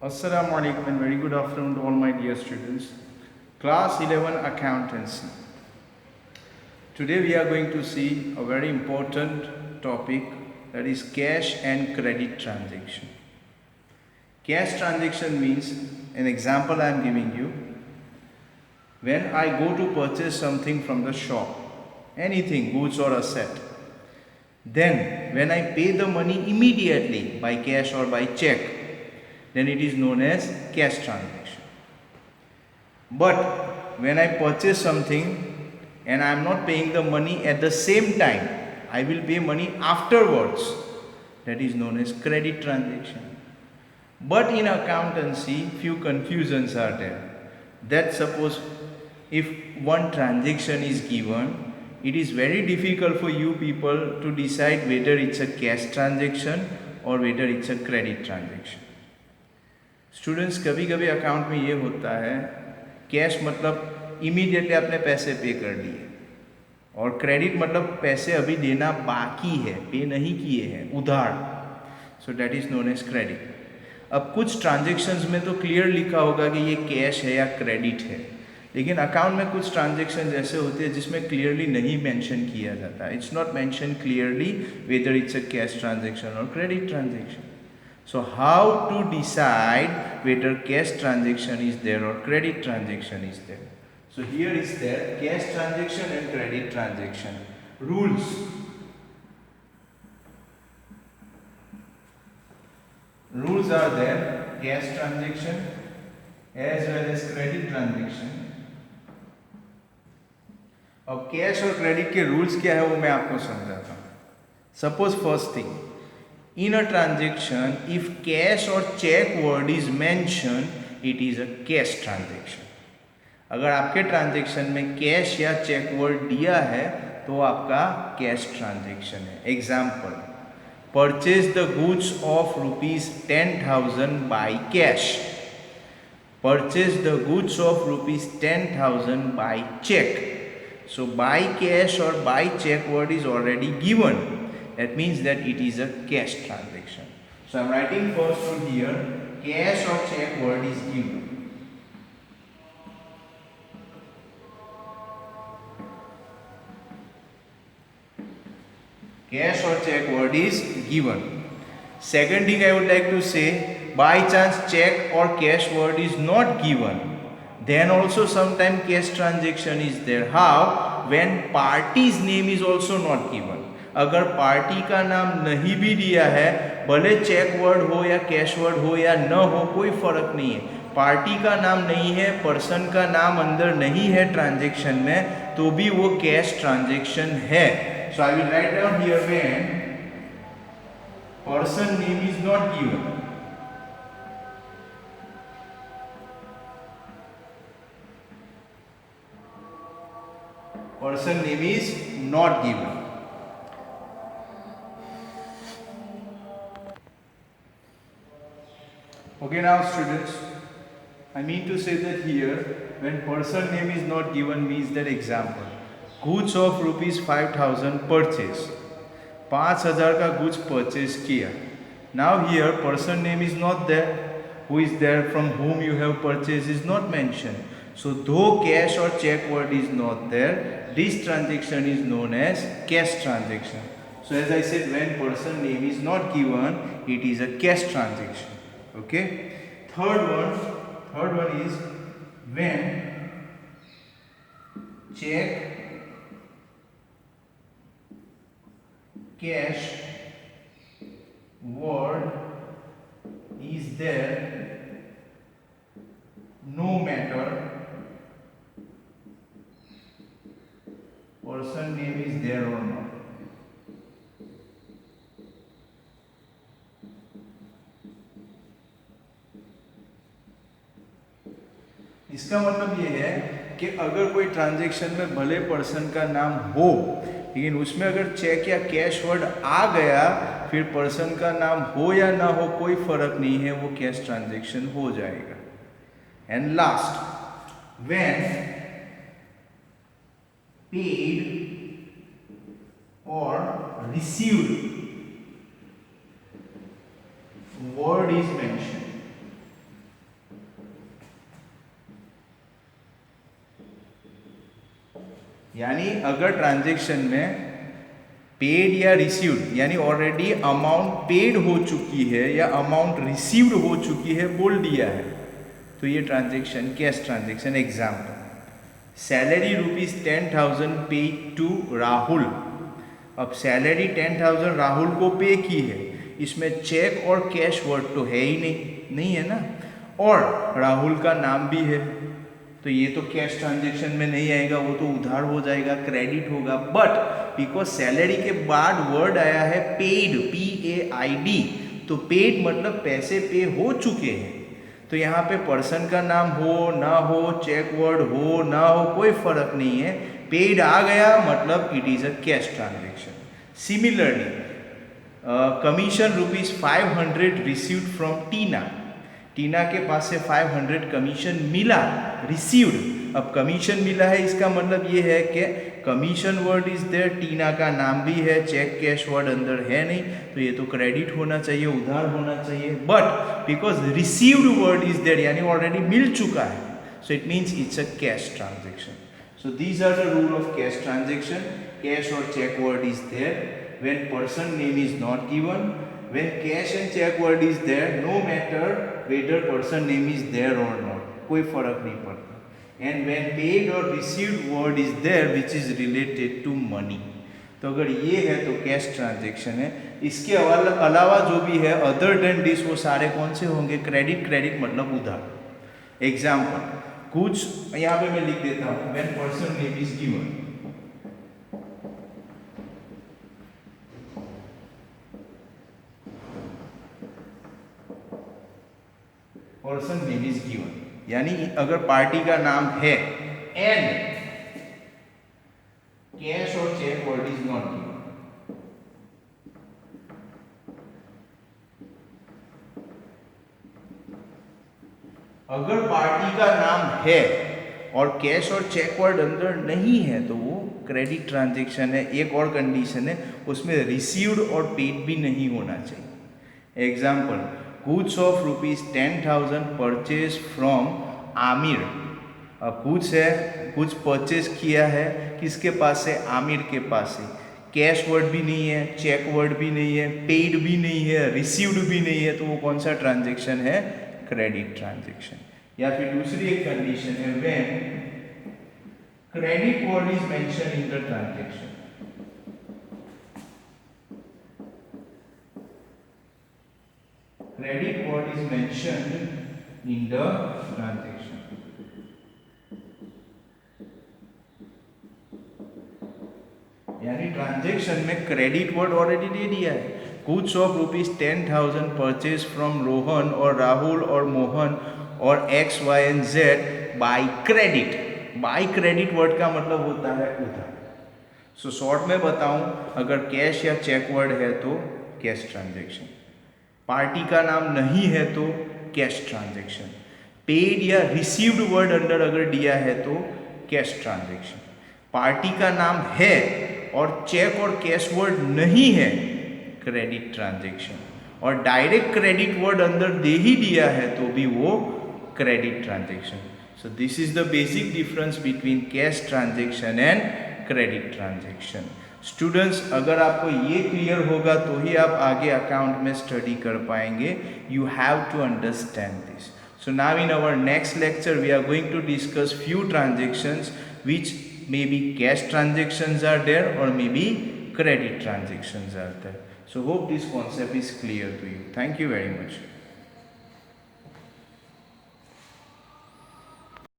Assalamu alaikum and very good afternoon to all my dear students. Class 11 Accountancy. Today we are going to see a very important topic, that is cash and credit transaction. Cash transaction means, an example I am giving you. When I go to purchase something from the shop, anything, goods or asset, then when I pay the money immediately by cash or by check, then it is known as cash transaction. But when I purchase something and I am not paying the money at the same time, I will pay money afterwards, that is known as credit transaction. But in accountancy, few confusions are there. That suppose if one transaction is given, it is very difficult for you people to decide whether it's a cash transaction or whether it's a credit transaction. Students कभी कभी account में ये होता है, cash मतलब immediately आपने पैसे पे कर दिए, और क्रेडिट मतलब पैसे अभी देना बाकी है, पे नहीं किए हैं, उधार. So that is known as credit. अब कुछ ट्रांजेक्शन्स में तो क्लियर लिखा होगा कि ये कैश है या क्रेडिट है, लेकिन अकाउंट में कुछ ट्रांजेक्शन ऐसे होते हैं जिसमें क्लियरली नहीं मेंशन किया जाता. It's not mention clearly whether it's a cash transaction और credit transaction. So how to decide whether cash transaction is there or credit transaction is there? So here is there cash transaction and credit transaction. Rules. Rules are there, cash transaction as well as credit transaction. अब cash और credit के rules क्या है वो मैं आपको समझाता हूँ. Suppose first thing, in a transaction, if cash or check word is mentioned, it is a cash transaction. अगर आपके ट्रांजेक्शन में कैश या चेक वर्ड दिया है तो आपका कैश ट्रांजेक्शन है. Example, purchase the goods of ₹10,000 by cash. Purchase the goods of ₹10,000 by cheque. So by cash और by cheque word is already given. That means that it is a cash transaction. So I am writing first to here, cash or check word is given. Cash or check word is given. Second thing I would like to say, by chance check or cash word is not given, then also sometime cash transaction is there. How? When party's name is also not given. अगर party का नाम नहीं भी दिया है, भले check word हो या कैश वर्ड हो या न हो, कोई फर्क नहीं है. पार्टी का नाम नहीं है, पर्सन का नाम अंदर नहीं है ट्रांजेक्शन में, तो भी वो कैश ट्रांजेक्शन है. So I will write down here when person name is not given. Person name is not given. Okay, now students, I mean to say that here, when person name is not given means that example, goods of ₹5,000 purchase, 5,000 का goods purchase किया. Now here person name is not there, who is there, from whom you have purchased is not mentioned. So though cash or check word is not there, this transaction is known as cash transaction. So as I said, when person name is not given, it is a cash transaction. Okay. Third one is when check, cash word is there, no matter person name is there or not. इसका मतलब ये है कि अगर कोई transaction में भले person का नाम हो, लेकिन उसमें अगर चेक या कैश वर्ड आ गया, फिर पर्सन का नाम हो या ना हो कोई फर्क नहीं है, वो कैश ट्रांजेक्शन हो जाएगा. एंड लास्ट, व्हेन पेड और रिसीव्ड word is mentioned. अगर ट्रांजेक्शन में पेड या रिसीव्ड यानी ऑलरेडी अमाउंट पेड हो चुकी है या अमाउंट रिसीव्ड हो चुकी है बोल दिया है तो ये transaction cash transaction. Example, salary ₹10,000 पे टू राहुल। अब सैलरी 10,000 राहुल को पे की है, इसमें चेक और कैश वर्ड तो है ही नहीं है ना, और राहुल का नाम भी है तो ये तो कैश ट्रांजेक्शन में नहीं आएगा, वो तो उधार हो जाएगा, क्रेडिट होगा। बट बिकॉज सैलरी के बाद वर्ड आया है पेड, PAID, तो पेड मतलब पैसे पे हो चुके हैं, तो यहाँ पे पर्सन का नाम हो ना हो, चेक वर्ड हो ना हो, कोई फर्क नहीं है, पेड आ गया मतलब it is a cash transaction. Similarly commission ₹500 received from Tina. Tina के पास से 500 कमीशन मिला, रिसीव्ड। अब कमीशन मिला है इसका मतलब ये है कि कमीशन वर्ड इज देयर, टीना का नाम भी है, चेक कैश वर्ड अंदर है नहीं, तो ये तो क्रेडिट होना चाहिए, उधार होना चाहिए। But because received word is there यानी ऑलरेडी मिल चुका है, so it means it's a cash transaction. So these are the rule of cash transaction. Cash और cheque word is there when person name is not given, when cash and check word is there, no matter whether person name is there or not, कोई फर्क नहीं पड़ता, and when paid or received word is there which is related to money, तो अगर ये है तो cash transaction है। इसके अलावा जो भी है अदर देन दिस वो सारे कौन से होंगे? क्रेडिट। क्रेडिट मतलब उधार। एग्जाम्पल, कुछ यहाँ पे मैं लिख देता हूँ, when person name is given, person name is given, यानी अगर पार्टी का नाम है एंड कैश और cheque word is not given, अगर पार्टी का नाम है और कैश और चेक वर्ड अंदर नहीं है तो वो क्रेडिट ट्रांजेक्शन है। एक और कंडीशन है, उसमें रिसीव्ड और पेड भी नहीं होना चाहिए। Example, goods of ₹10,000 purchase from Aamir. अब कुछ है, कुछ परचेज किया है, किसके पास से? आमिर के पास से। कैश वर्ड भी नहीं है, चेक वर्ड भी नहीं है, पेड भी नहीं है, रिसीव्ड भी नहीं है, तो वो कौन सा ट्रांजेक्शन है? Credit transaction. या फिर दूसरी एक कंडीशन है, when credit word is mention in the transaction. Credit word is mentioned in the transaction. यानी ट्रांजेक्शन में क्रेडिट वर्ड ऑलरेडी दे दिया है। Goods of ₹10,000 purchase from Rohan और राहुल और मोहन और X, Y and Z by credit. By credit word का मतलब होता है उधार। सो शॉर्ट में बताऊं, अगर कैश या चेक वर्ड है तो कैश ट्रांजेक्शन, पार्टी का नाम नहीं है तो कैश ट्रांजेक्शन, पेड या रिसीव्ड वर्ड अंदर अगर दिया है तो कैश ट्रांजेक्शन, पार्टी का नाम है और चेक और कैश वर्ड नहीं है क्रेडिट ट्रांजेक्शन, और डायरेक्ट क्रेडिट वर्ड अंदर दे ही दिया है तो भी वो credit transaction. So this is the basic difference between cash transaction and credit transaction. Students, अगर आपको ये क्लियर होगा तो ही आप आगे अकाउंट में स्टडी कर पाएंगे। You have to understand this. So now in our next lecture we are going to discuss few transactions which maybe cash transactions are there or maybe credit transactions are there. So hope this concept is clear to you. Thank you very much.